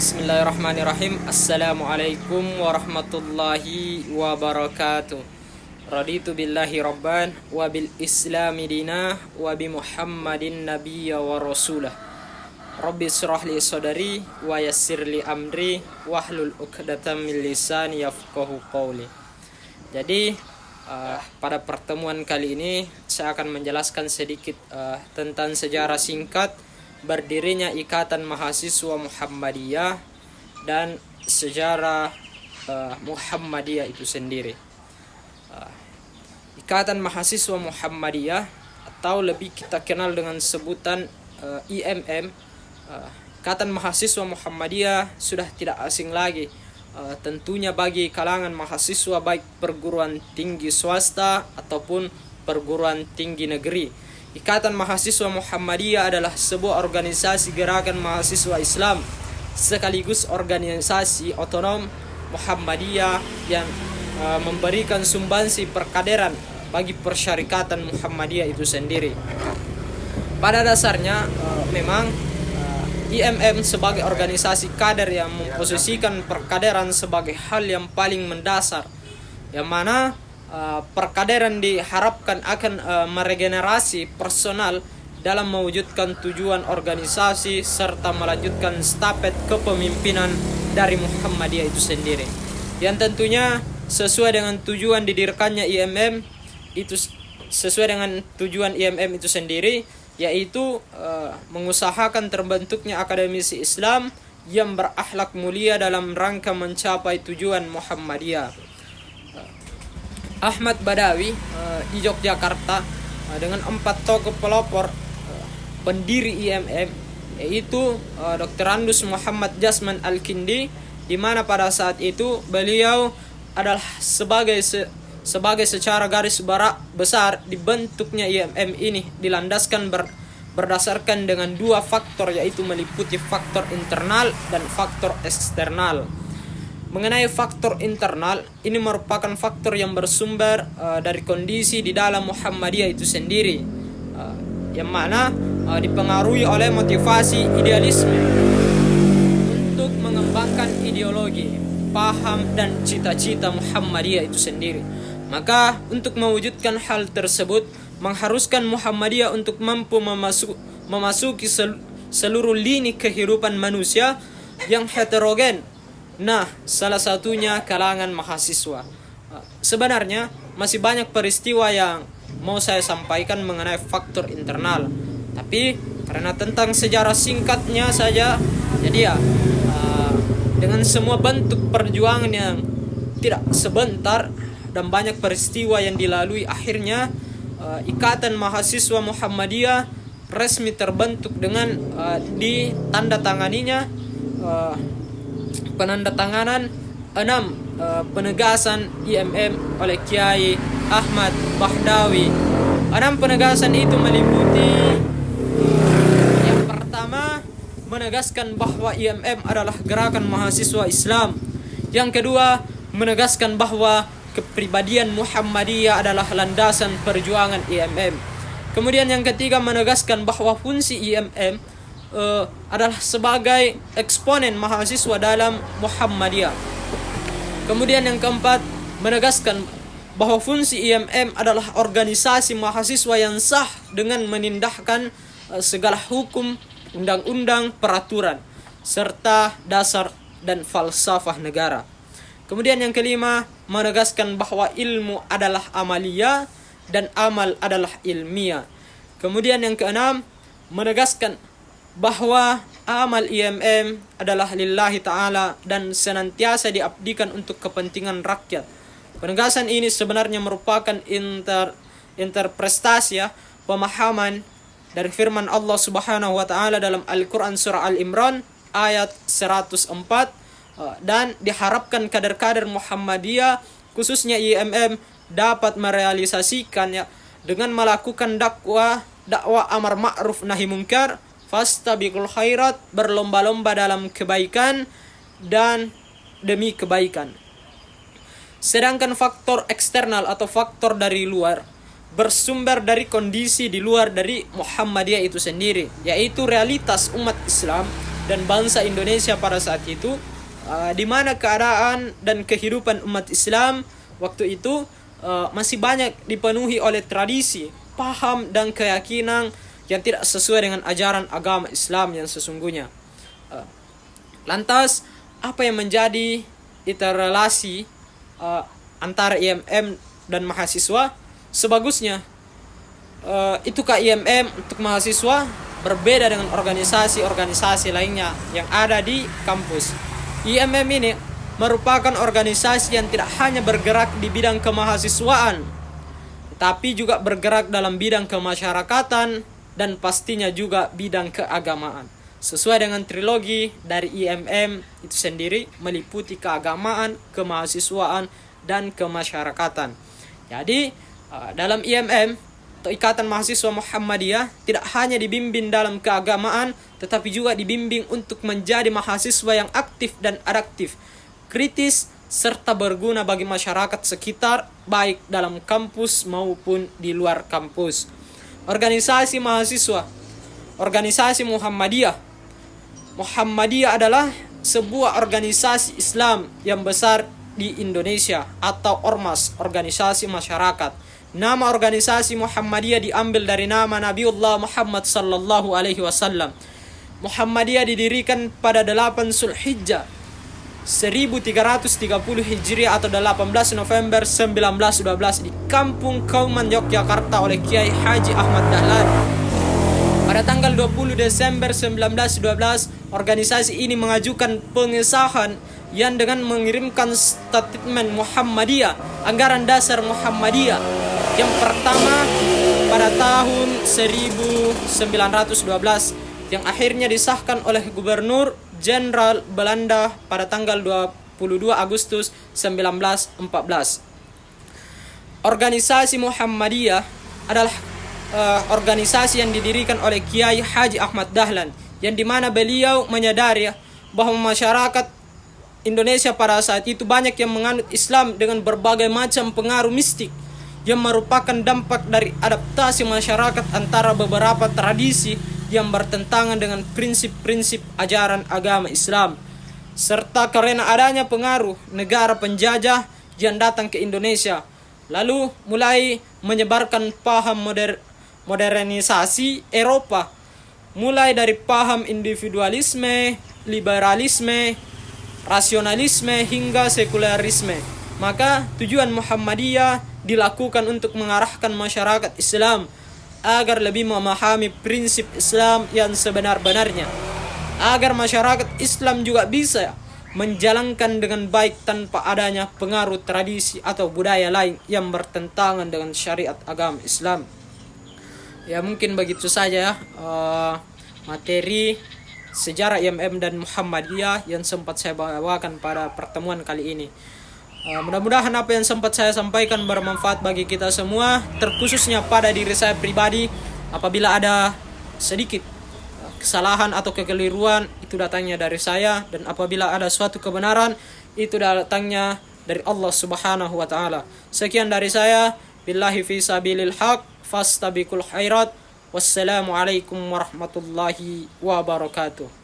Bismillahirrahmanirrahim. Assalamualaikum warahmatullahi wabarakatuh. Raditu billahi rabban wa bil islami dinah wa bi Muhammadin nabiyya wa rasulah. Rabbi israh li sadri wa yassir li amri wahlul 'uqdatam min lisani yafqahu qawli. Jadi pada pertemuan kali ini saya akan menjelaskan sedikit tentang sejarah singkat berdirinya Ikatan Mahasiswa Muhammadiyah dan sejarah Muhammadiyah itu sendiri. Ikatan Mahasiswa Muhammadiyah atau lebih kita kenal dengan sebutan IMM, Ikatan Mahasiswa Muhammadiyah sudah tidak asing lagi tentunya bagi kalangan mahasiswa baik perguruan tinggi swasta ataupun perguruan tinggi negeri. Ikatan Mahasiswa Muhammadiyah adalah sebuah organisasi gerakan mahasiswa Islam sekaligus organisasi otonom Muhammadiyah yang memberikan sumbangsi perkaderan bagi persyarikatan Muhammadiyah itu sendiri. Pada dasarnya memang IMM sebagai organisasi kader yang memposisikan perkaderan sebagai hal yang paling mendasar, yang mana perkaderan diharapkan akan meregenerasi personal dalam mewujudkan tujuan organisasi serta melanjutkan stafet kepemimpinan dari Muhammadiyah itu sendiri, yang tentunya sesuai dengan tujuan didirikannya IMM itu sendiri, yaitu mengusahakan terbentuknya akademisi Islam yang berakhlak mulia dalam rangka mencapai tujuan Muhammadiyah. Ahmad Badawi di Yogyakarta dengan 4 tokoh pelopor pendiri IMM, yaitu Dr. Andus Muhammad Jasman Al-Kindi, di mana pada saat itu beliau adalah sebagai secara garis besar dibentuknya IMM ini dilandaskan berdasarkan dengan 2 faktor, yaitu meliputi faktor internal dan faktor eksternal. Mengenai faktor internal, ini merupakan faktor yang bersumber dari kondisi di dalam Muhammadiyah itu sendiri, yang mana dipengaruhi oleh motivasi idealisme untuk mengembangkan ideologi, paham, dan cita-cita Muhammadiyah itu sendiri. Maka untuk mewujudkan hal tersebut mengharuskan Muhammadiyah untuk mampu memasuki seluruh lini kehidupan manusia yang heterogen. Nah, salah satunya kalangan mahasiswa. Sebenarnya masih banyak peristiwa yang mau saya sampaikan mengenai faktor internal, tapi karena tentang sejarah singkatnya saja, jadi dengan semua bentuk perjuangan yang tidak sebentar dan banyak peristiwa yang dilalui, akhirnya Ikatan Mahasiswa Muhammadiyah resmi terbentuk dengan ditandatanganinya penandatanganan 6 penegasan IMM oleh Kiai Ahmad Badawi. 6 penegasan itu meliputi: yang pertama, menegaskan bahwa IMM adalah gerakan mahasiswa Islam. Yang kedua, menegaskan bahwa kepribadian Muhammadiyah adalah landasan perjuangan IMM. Kemudian yang ketiga, menegaskan bahwa fungsi IMM adalah sebagai eksponen mahasiswa dalam Muhammadiyah. Kemudian yang keempat, menegaskan bahwa fungsi IMM adalah organisasi mahasiswa yang sah dengan menindakkan segala hukum, undang-undang, peraturan, serta dasar dan falsafah negara. Kemudian yang kelima, menegaskan bahwa ilmu adalah amaliyah dan amal adalah ilmiah. Kemudian yang keenam, menegaskan bahwa amal IMM adalah lillahi ta'ala dan senantiasa diabdikan untuk kepentingan rakyat. Penegasan ini sebenarnya merupakan interpretasi pemahaman dari firman Allah Subhanahu wa taala dalam Al-Qur'an surah Al-Imran ayat 104, dan diharapkan kader-kader Muhammadiyah khususnya IMM dapat merealisasikannya dengan melakukan dakwah amar ma'ruf nahi munkar, fastabiqul khairat, berlomba-lomba dalam kebaikan dan demi kebaikan. Sedangkan faktor eksternal atau faktor dari luar bersumber dari kondisi di luar dari Muhammadiyah itu sendiri, yaitu realitas umat Islam dan bangsa Indonesia pada saat itu, di mana keadaan dan kehidupan umat Islam waktu itu masih banyak dipenuhi oleh tradisi, paham dan keyakinan yang tidak sesuai dengan ajaran agama Islam yang sesungguhnya. Lantas apa yang menjadi interrelasi antara IMM dan mahasiswa? Sebagusnya itukah IMM untuk mahasiswa berbeda dengan organisasi-organisasi lainnya yang ada di kampus. IMM ini merupakan organisasi yang tidak hanya bergerak di bidang kemahasiswaan, tapi juga bergerak dalam bidang kemasyarakatan dan pastinya juga bidang keagamaan. Sesuai dengan trilogi dari IMM itu sendiri, meliputi keagamaan, kemahasiswaan, dan kemasyarakatan. Jadi dalam IMM atau Ikatan Mahasiswa Muhammadiyah tidak hanya dibimbing dalam keagamaan, tetapi juga dibimbing untuk menjadi mahasiswa yang aktif dan adaptif, kritis, serta berguna bagi masyarakat sekitar, baik dalam kampus maupun di luar kampus. Organisasi mahasiswa, organisasi Muhammadiyah. Muhammadiyah adalah sebuah organisasi Islam yang besar di Indonesia atau ormas, organisasi masyarakat. Nama organisasi Muhammadiyah diambil dari nama Nabiullah Muhammad sallallahu alaihi wasallam. Muhammadiyah didirikan pada 8 Zulhijjah 1330 Hijriah atau 18 November 1912 di Kampung Kauman, Yogyakarta oleh Kiai Haji Ahmad Dahlan. Pada tanggal 20 Desember 1912, organisasi ini mengajukan pengesahan yang dengan mengirimkan statement Muhammadiyah, anggaran dasar Muhammadiyah yang pertama pada tahun 1912 yang akhirnya disahkan oleh Gubernur Jenderal Belanda pada tanggal 22 Agustus 1914. Organisasi Muhammadiyah adalah organisasi yang didirikan oleh Kiai Haji Ahmad Dahlan, yang dimana beliau menyadari bahwa masyarakat Indonesia pada saat itu banyak yang menganut Islam dengan berbagai macam pengaruh mistik yang merupakan dampak dari adaptasi masyarakat antara beberapa tradisi yang bertentangan dengan prinsip-prinsip ajaran agama Islam, serta karena adanya pengaruh negara penjajah yang datang ke Indonesia, lalu mulai menyebarkan paham modernisasi Eropa, mulai dari paham individualisme, liberalisme, rasionalisme hingga sekularisme. Maka tujuan Muhammadiyah dilakukan untuk mengarahkan masyarakat Islam agar lebih memahami prinsip Islam yang sebenar-benarnya, agar masyarakat Islam juga bisa menjalankan dengan baik tanpa adanya pengaruh tradisi atau budaya lain yang bertentangan dengan syariat agama Islam. Ya, mungkin begitu saja materi sejarah IMM dan Muhammadiyah yang sempat saya bawakan pada pertemuan kali ini. Mudah-mudahan apa yang sempat saya sampaikan bermanfaat bagi kita semua, terkhususnya pada diri saya pribadi. Apabila ada sedikit kesalahan atau kekeliruan, itu datangnya dari saya, dan apabila ada suatu kebenaran, itu datangnya dari Allah Subhanahu wa taala. Sekian dari saya, billahi fi sabilil haq, fastabiqul khairat. Wassalamualaikum warahmatullahi wabarakatuh.